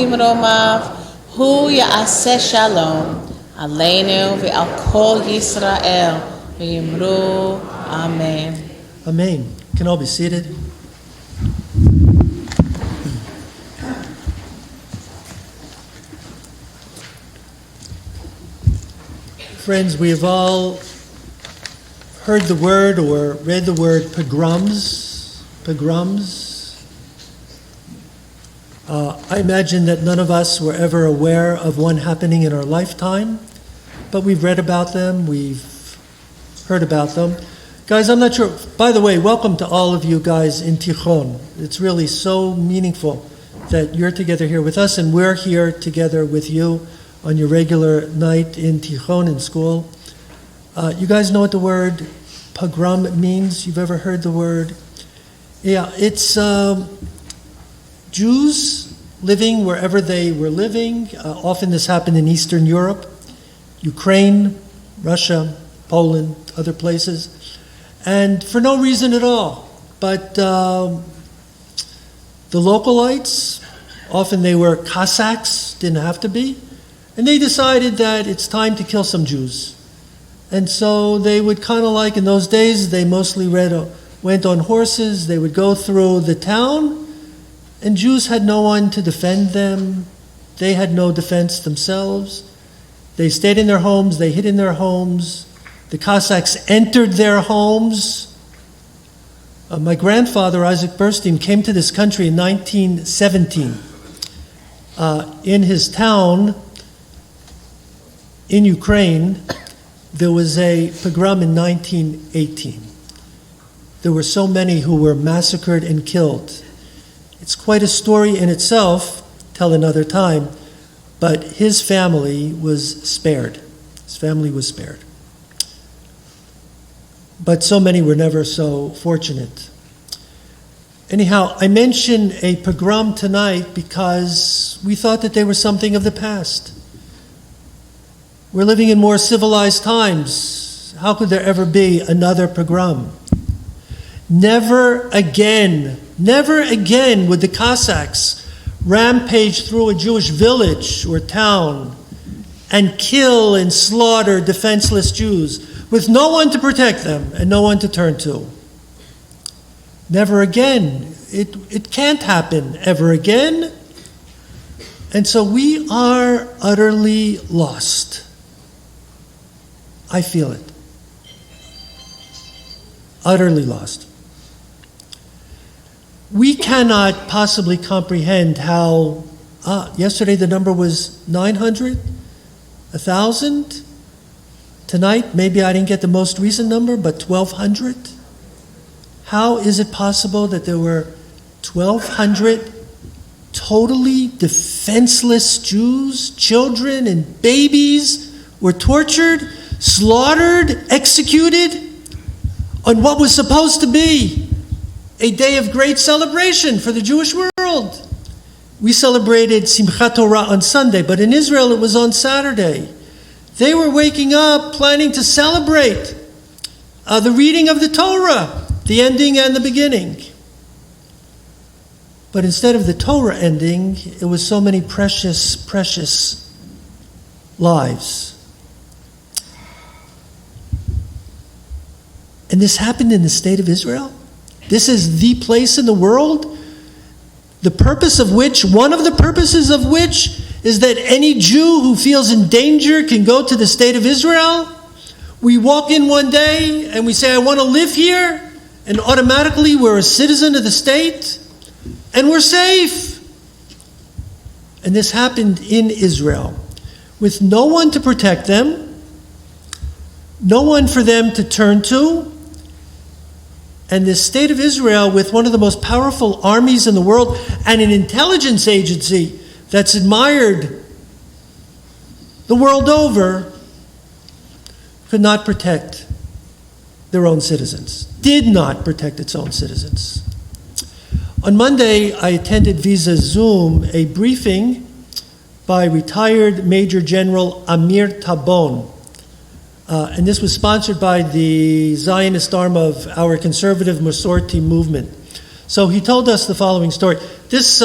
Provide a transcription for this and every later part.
ממרומיו, הוא יעשה שלום עלינו ועל כל ישראל, ויאמרו אמן. Amen. Can all be seated? Friends, we have all heard the word or read the word pogroms. I imagine that none of us were ever aware of one happening in our lifetime, but we've read about them, we've heard about them. Guys, I'm not sure. By the way, welcome to all of you guys in Tichon. It's really so meaningful that you're together here with us, and we're here together with you on your regular night in Tichon in school. You guys know what the word pogrom means? You've ever heard the word? Yeah, it's Jews living wherever they were living. Often this happened in Eastern Europe, Ukraine, Russia, Poland, other places. And for no reason at all. But the localites, often they were Cossacks, didn't have to be, and they decided that it's time to kill some Jews. And so they would kind of like, in those days, they mostly went on horses, they would go through the town, and Jews had no one to defend them. They had no defense themselves. They stayed in their homes, they hid in their homes. The Cossacks entered their homes. My grandfather, Isaac Bernstein, came to this country in 1917. In his town, in Ukraine, there was a pogrom in 1918. There were so many who were massacred and killed. It's quite a story in itself, tell another time, but his family was spared. His family was spared. But so many were never so fortunate. Anyhow, I mention a pogrom tonight because we thought that they were something of the past. We're living in more civilized times. How could there ever be another pogrom? Never again would the Cossacks rampage through a Jewish village or town and kill and slaughter defenseless Jews with no one to protect them and no one to turn to. Never again. It can't happen ever again. And so we are utterly lost. I feel it. Utterly lost. We cannot possibly comprehend how, yesterday the number was 900, 1,000. Tonight, maybe I didn't get the most recent number, but 1,200. How is it possible that there were 1,200 totally defenseless Jews, children and babies were tortured, slaughtered, executed on what was supposed to be a day of great celebration for the Jewish world? We celebrated Simchat Torah on Sunday, but in Israel it was on Saturday. They were waking up, planning to celebrate the reading of the Torah, the ending and the beginning. But instead of the Torah ending, it was so many precious, precious lives. And this happened in the state of Israel? This is the place in the world, the purpose of which, one of the purposes of which, is that any Jew who feels in danger can go to the state of Israel. We walk in one day and we say, I want to live here, and automatically we're a citizen of the state, and we're safe. And this happened in Israel, with no one to protect them, no one for them to turn to, and the state of Israel, with one of the most powerful armies in the world and an intelligence agency that's admired the world over, could not protect their own citizens, did not protect its own citizens. On Monday, I attended via Zoom a briefing by retired Major General Amir Tabon. And this was sponsored by the Zionist arm of our conservative Masorti movement. So he told us the following story. This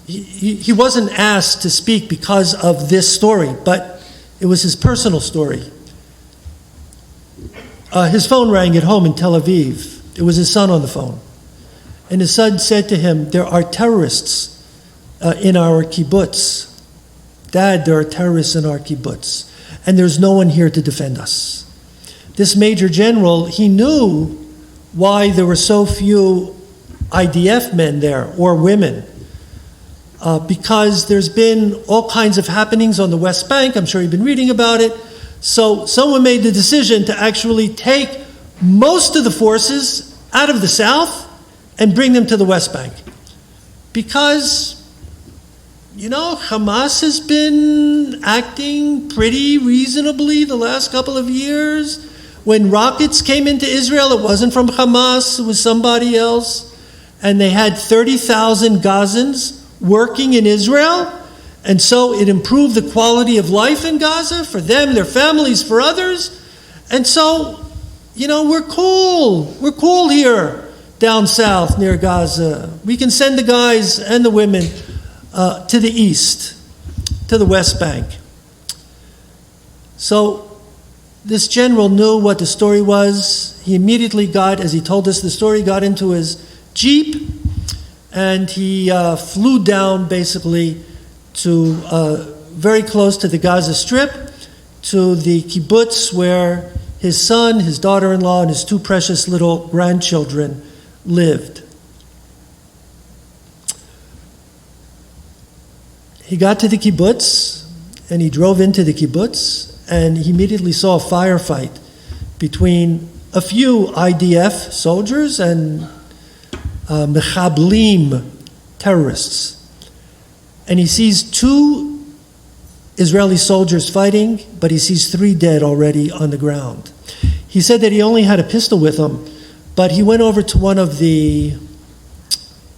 he wasn't asked to speak because of this story, but it was his personal story. His phone rang at home in Tel Aviv. It was his son on the phone. And his son said to him, there are terrorists in our kibbutz. Dad, there are terrorists in our kibbutz. And there's no one here to defend us. This major general, he knew why there were so few IDF men there, or women. Because there's been all kinds of happenings on the West Bank. I'm sure you've been reading about it. So someone made the decision to actually take most of the forces out of the south and bring them to the West Bank. Because, Hamas has been acting pretty reasonably the last couple of years. When rockets came into Israel, it wasn't from Hamas, it was somebody else. And they had 30,000 Gazans working in Israel. And so it improved the quality of life in Gaza for them, their families, for others. And so, we're cool. We're cool here down south near Gaza. We can send the guys and the women to the east, to the West Bank. So this general knew what the story was. He immediately as he told us the story, got into his Jeep, and he flew down basically to very close to the Gaza Strip, to the kibbutz where his son, his daughter-in-law, and his two precious little grandchildren lived. He got to the kibbutz, and he drove into the kibbutz, and he immediately saw a firefight between a few IDF soldiers and mechablim, terrorists. And he sees two Israeli soldiers fighting, but he sees 3 dead already on the ground. He said that he only had a pistol with him, but he went over to one of the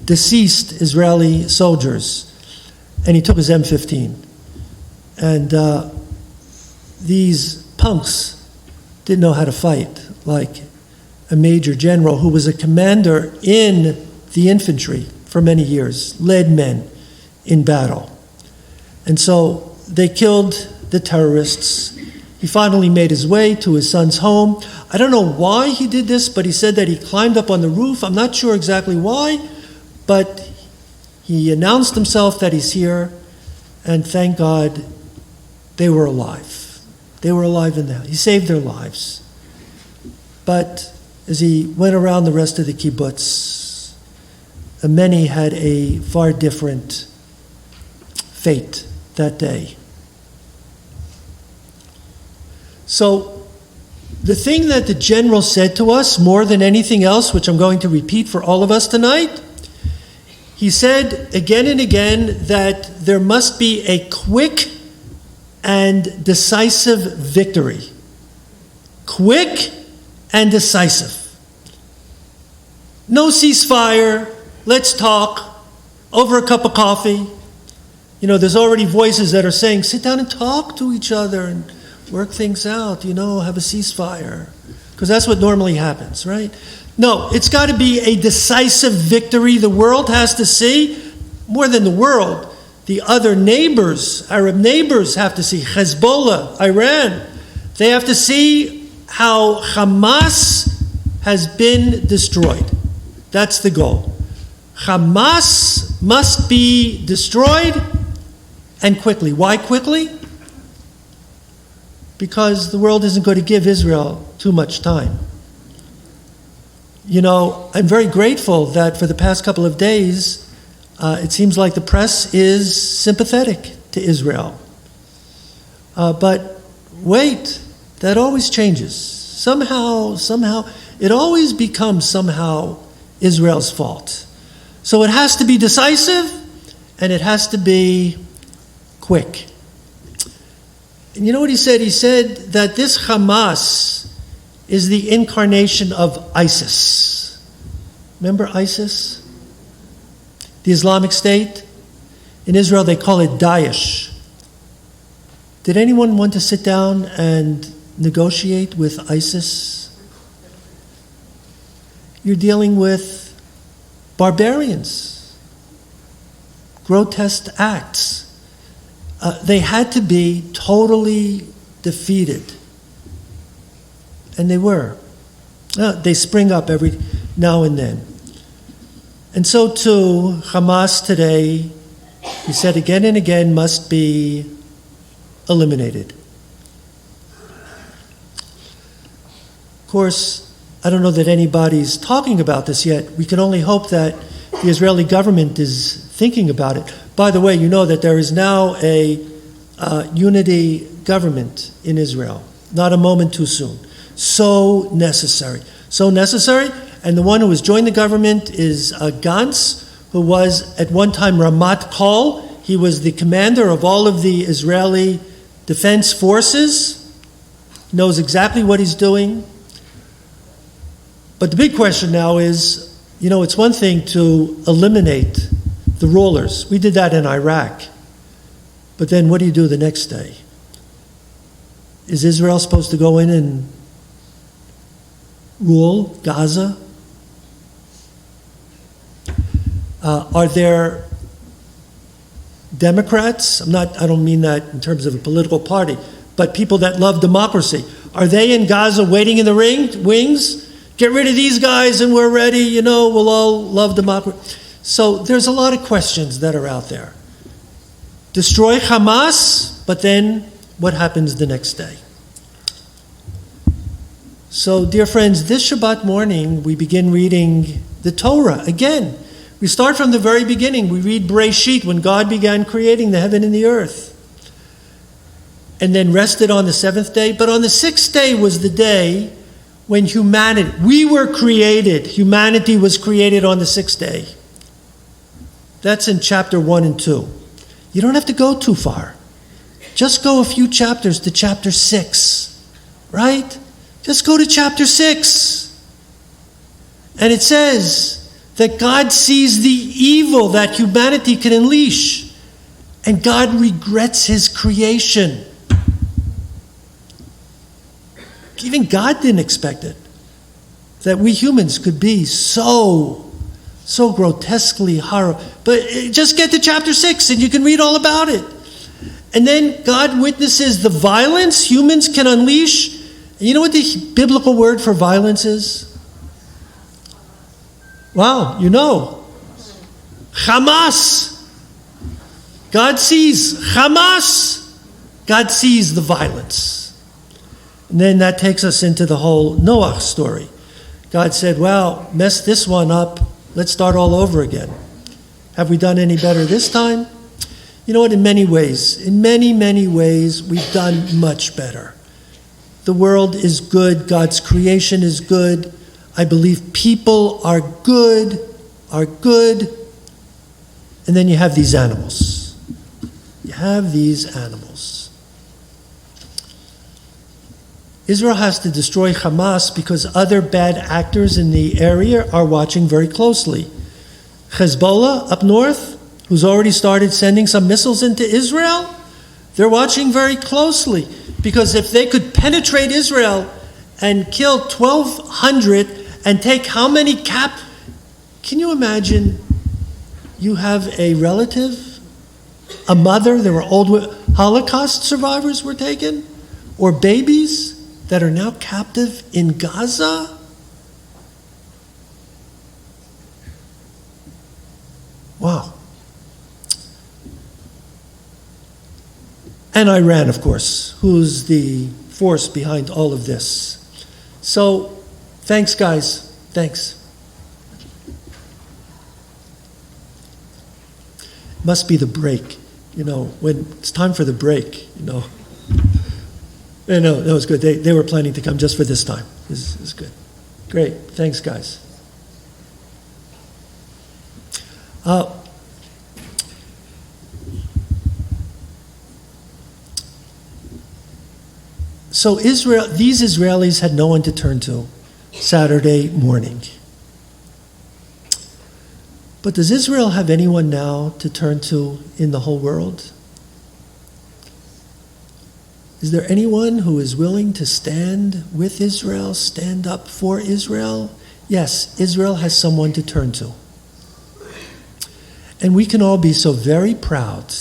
deceased Israeli soldiers, and he took his M15. And these punks didn't know how to fight, like a major general who was a commander in the infantry for many years, led men in battle. And so they killed the terrorists. He finally made his way to his son's home. I don't know why he did this, but he said that he climbed up on the roof. I'm not sure exactly why, but he announced himself that he's here, and thank God they were alive. They were alive in that. He saved their lives. But as he went around the rest of the kibbutz, many had a far different fate that day. So the thing that the general said to us more than anything else, which I'm going to repeat for all of us tonight, he said again and again that there must be a quick and decisive victory. Quick and decisive. No ceasefire, let's talk, over a cup of coffee. There's already voices that are saying, sit down and talk to each other and work things out, have a ceasefire. Because that's what normally happens, right? No, it's got to be a decisive victory. The world has to see, more than the world, the other neighbors, Arab neighbors have to see, Hezbollah, Iran. They have to see how Hamas has been destroyed. That's the goal. Hamas must be destroyed, and quickly. Why quickly? Because the world isn't going to give Israel too much time. I'm very grateful that for the past couple of days, it seems like the press is sympathetic to Israel. But wait, that always changes. Somehow, it always becomes somehow Israel's fault. So it has to be decisive, and it has to be quick. And you know what he said? He said that this Hamas is the incarnation of ISIS. Remember ISIS? The Islamic State? In Israel, they call it Daesh. Did anyone want to sit down and negotiate with ISIS? You're dealing with barbarians, grotesque acts. They had to be totally defeated. And they were. They spring up every now and then. And so too, Hamas today, he said again and again, must be eliminated. Of course, I don't know that anybody's talking about this yet. We can only hope that the Israeli government is thinking about it. By the way, you know that there is now a unity government in Israel. Not a moment too soon. So necessary. So necessary. And the one who has joined the government is Gantz, who was at one time Ramat Kol. He was the commander of all of the Israeli defense forces. Knows exactly what he's doing. But the big question now is, it's one thing to eliminate the rulers. We did that in Iraq. But then what do you do the next day? Is Israel supposed to go in and rule Gaza? Are there Democrats? I don't mean that in terms of a political party, but people that love democracy. Are they in Gaza waiting in the wings? Get rid of these guys and we're ready, we'll all love democracy. So there's a lot of questions that are out there. Destroy Hamas, but then what happens the next day? So, dear friends, this Shabbat morning we begin reading the Torah again. We start from the very beginning. We read Bereshit, when God began creating the heaven and the earth. And then rested on the seventh day. But on the sixth day was the day when we were created. Humanity was created on the sixth day. That's in chapter 1 and 2. You don't have to go too far. Just go a few chapters to chapter 6. Right? Just go to chapter 6. And it says that God sees the evil that humanity can unleash. And God regrets his creation. Even God didn't expect it. That we humans could be so grotesquely horrible. But just get to chapter 6 and you can read all about it. And then God witnesses the violence humans can unleash. And you know what the biblical word for violence is? Wow, Hamas. God sees Hamas. God sees the violence. And then that takes us into the whole Noah story. God said, well, mess this one up. Let's start all over again. Have we done any better this time? You know what, in many ways, many ways, we've done much better. The world is good. God's creation is good. I believe people are good. And then you have these animals. Israel has to destroy Hamas because other bad actors in the area are watching very closely. Hezbollah up north, who's already started sending some missiles into Israel, they're watching very closely. Because if they could penetrate Israel and kill 1,200 and take how many can you imagine you have a relative, a mother, there were old Holocaust survivors were taken, or babies that are now captive in Gaza? Wow. And Iran, of course, who's the force behind all of this. So, thanks, guys. Thanks. Must be the break, when it's time for the break, No, that was good. They were planning to come just for this time. This is good. Great. Thanks, guys. So these Israelis had no one to turn to Saturday morning. But does Israel have anyone now to turn to in the whole world? Is there anyone who is willing to stand with Israel, stand up for Israel? Yes, Israel has someone to turn to. And we can all be so very proud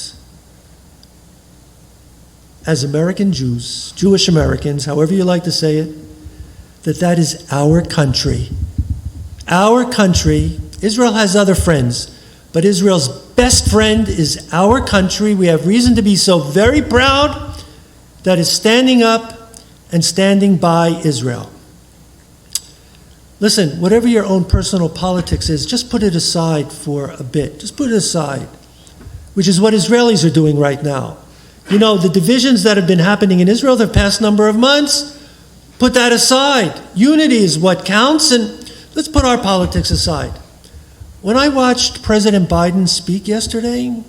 as American Jews, Jewish Americans, however you like to say it, that is our country. Our country. Israel has other friends, but Israel's best friend is our country. We have reason to be so very proud that is standing up and standing by Israel. Listen, whatever your own personal politics is, just put it aside for a bit. Just put it aside, which is what Israelis are doing right now. You know, the divisions that have been happening in Israel the past number of months, put that aside. Unity is what counts, and let's put our politics aside. When I watched President Biden speak yesterday,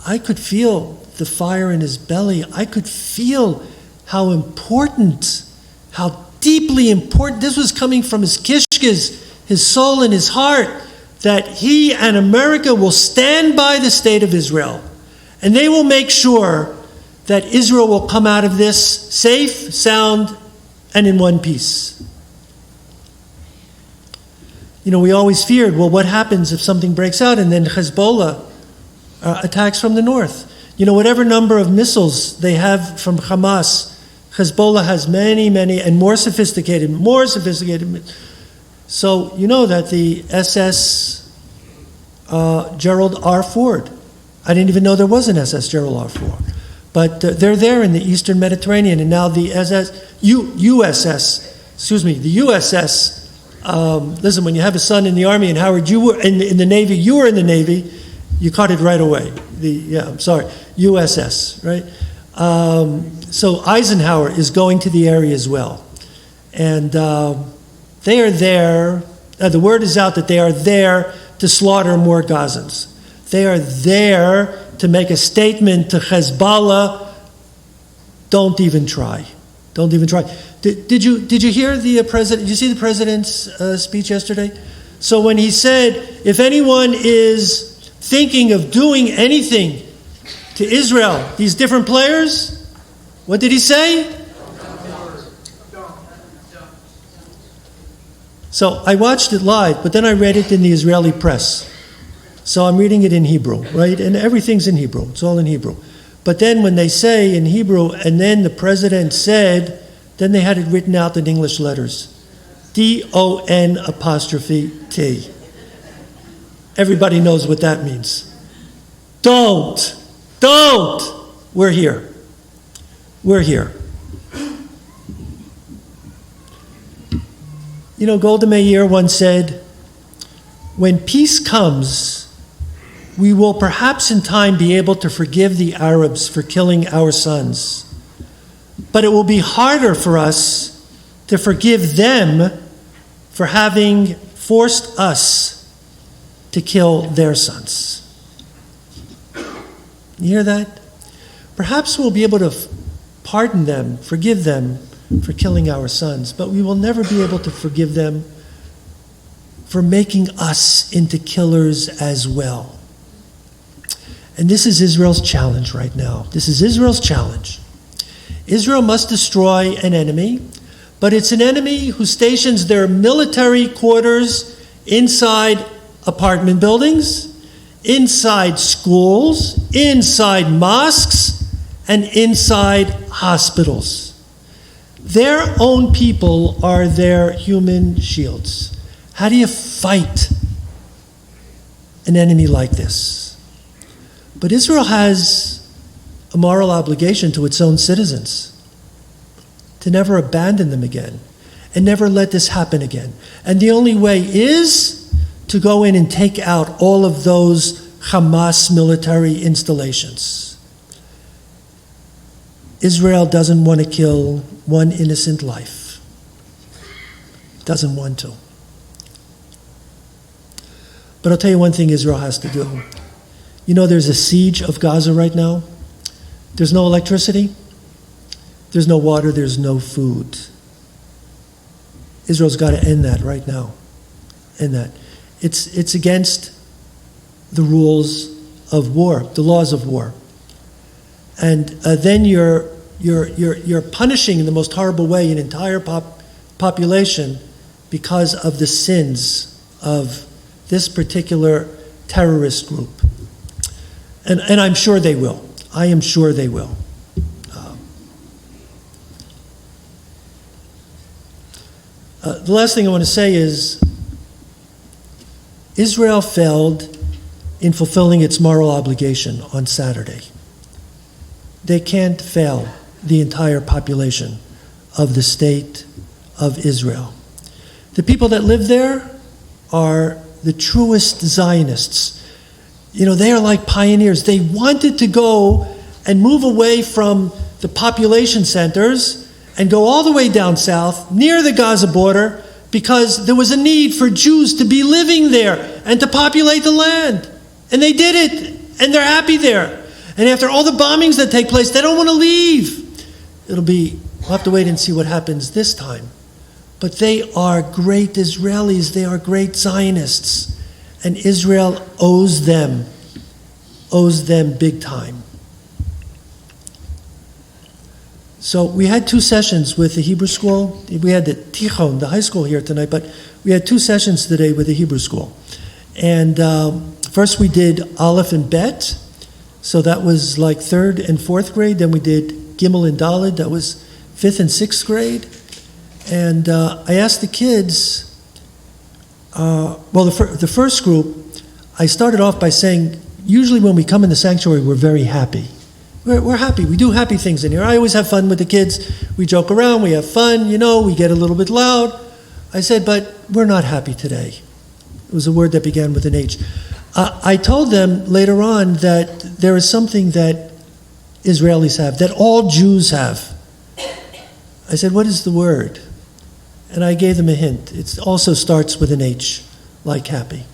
I could feel the fire in his belly. I could feel how important, how deeply important, this was coming from his kishkes, his soul and his heart, that he and America will stand by the state of Israel. And they will make sure that Israel will come out of this safe, sound, and in one piece. You know, we always feared, well, what happens if something breaks out and then Hezbollah attacks from the north? You know, whatever number of missiles they have from Hamas, Hezbollah has many, many, and more sophisticated. So you know that the SS Gerald R. Ford, I didn't even know there was an SS Gerald R. Ford, but they're there in the Eastern Mediterranean, and now the USS. Listen, when you have a son in the Army, and Howard, you were in the Navy, you were in the Navy, you caught it right away. USS, right? So Eisenhower is going to the area as well. And they are there, the word is out that they are there to slaughter more Gazans. They are there to make a statement to Hezbollah, don't even try. Don't even try. Did you hear the president? Did you see the president's speech yesterday? So when he said, if anyone is thinking of doing anything to Israel, these different players, what did he say? So I watched it live, but then I read it in the Israeli press. So I'm reading it in Hebrew, right? And everything's in Hebrew. It's all in Hebrew. But then when they say in Hebrew, and then the president said, then they had it written out in English letters. DON''T. Everybody knows what that means. Don't. We're here. You know, Golda Meir once said, when peace comes, we will perhaps in time be able to forgive the Arabs for killing our sons. But it will be harder for us to forgive them for having forced us to kill their sons. You hear that? Perhaps we'll be able to pardon them, forgive them for killing our sons, but we will never be able to forgive them for making us into killers as well. And this is Israel's challenge right now. This is Israel's challenge. Israel must destroy an enemy, but it's an enemy who stations their military quarters inside apartment buildings, inside schools, inside mosques, and inside hospitals. Their own people are their human shields. How do you fight an enemy like this? But Israel has a moral obligation to its own citizens to never abandon them again and never let this happen again. And the only way is to go in and take out all of those Hamas military installations. Israel doesn't want to kill one innocent life. Doesn't want to. But I'll tell you one thing Israel has to do. You know, there's a siege of Gaza right now. There's no electricity. There's no water. There's no food. Israel's got to end that right now. End that. It's against the rules of war, the laws of war. And then you're punishing in the most horrible way an entire population because of the sins of this particular terrorist group. And I'm sure they will. I am sure they will. The last thing I want to say is Israel failed in fulfilling its moral obligation on Saturday. They can't fail the entire population of the state of Israel. The people that live there are the truest Zionists. You know, they are like pioneers. They wanted to go and move away from the population centers and go all the way down south, near the Gaza border, because there was a need for Jews to be living there and to populate the land. And they did it, and they're happy there. And after all the bombings that take place, they don't want to leave. We'll have to wait and see what happens this time. But they are great Israelis, they are great Zionists. And Israel owes them big time. So we had 2 sessions with the Hebrew school. We had the Tichon, the high school here tonight, but we had 2 sessions today with the Hebrew school. And first we did Aleph and Bet, so that was like 3rd and 4th grade. Then we did Gimel and Daled, that was 5th and 6th grade. And I asked the kids, the first group, I started off by saying, usually when we come in the sanctuary, we're very happy. We're happy. We do happy things in here. I always have fun with the kids. We joke around. We have fun. We get a little bit loud. I said, but we're not happy today. It was a word that began with an H. I told them later on that there is something that Israelis have, that all Jews have. I said, what is the word? And I gave them a hint. It also starts with an H, like happy.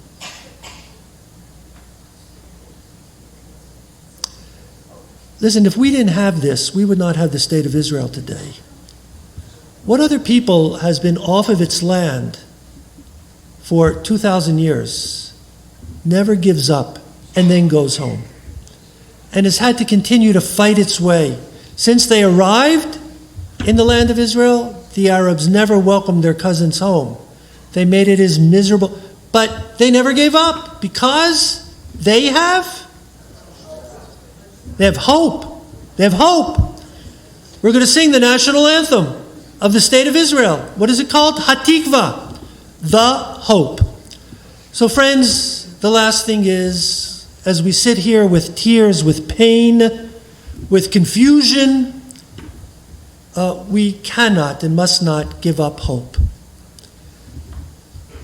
Listen, if we didn't have this, we would not have the state of Israel today. What other people has been off of its land for 2,000 years, never gives up, and then goes home, and has had to continue to fight its way? Since they arrived in the land of Israel, the Arabs never welcomed their cousins home. They made it as miserable, but they never gave up because they have hope. They have hope. We're going to sing the national anthem of the state of Israel. What is it called? Hatikva, the hope. So friends, the last thing is, as we sit here with tears, with pain, with confusion, we cannot and must not give up hope.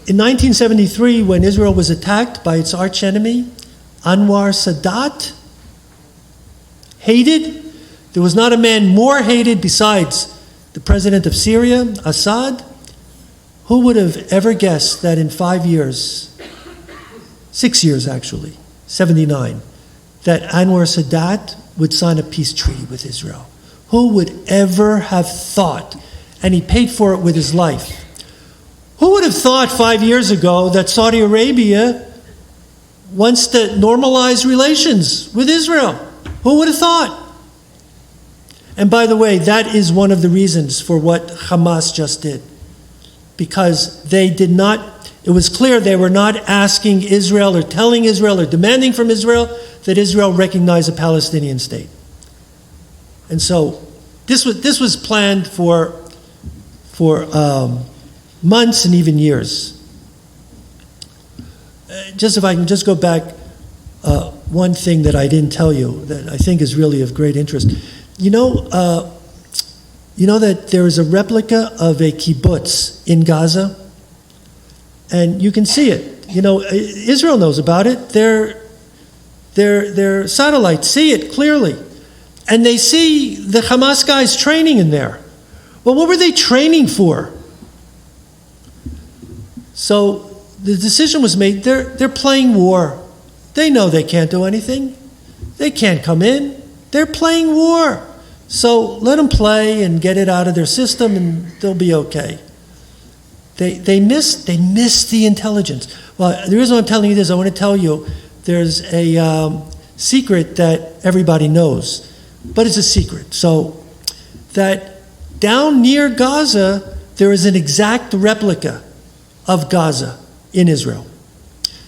In 1973, when Israel was attacked by its archenemy, Anir Sadat, hated, there was not a man more hated besides the president of Syria, Assad. Who would have ever guessed that in 5 years, 6 years actually, 79, that Anir Sadat would sign a peace treaty with Israel? Who would ever have thought? And he paid for it with his life. Who would have thought 5 years ago that Saudi Arabia wants to normalize relations with Israel? Who would have thought? And by the way, that is one of the reasons for what Hamas just did. Because they did not, it was clear they were not asking Israel or telling Israel or demanding from Israel that Israel recognize a Palestinian state. And so this was planned for months and even years. Just if I can just go back, one thing that I didn't tell you that I think is really of great interest. You know that there is a replica of a kibbutz in Gaza, and you can see it. Israel knows about it. Their satellites see it clearly, and they see the Hamas guys training in there. Well, what were they training for? So the decision was made. They're playing war. They know they can't do anything. They can't come in. They're playing war. So let them play and get it out of their system, and they'll be okay. They missed the intelligence. Well, the reason I'm telling you this, I want to tell you there's a secret that everybody knows, but it's a secret. So that down near Gaza, there is an exact replica of Gaza in Israel.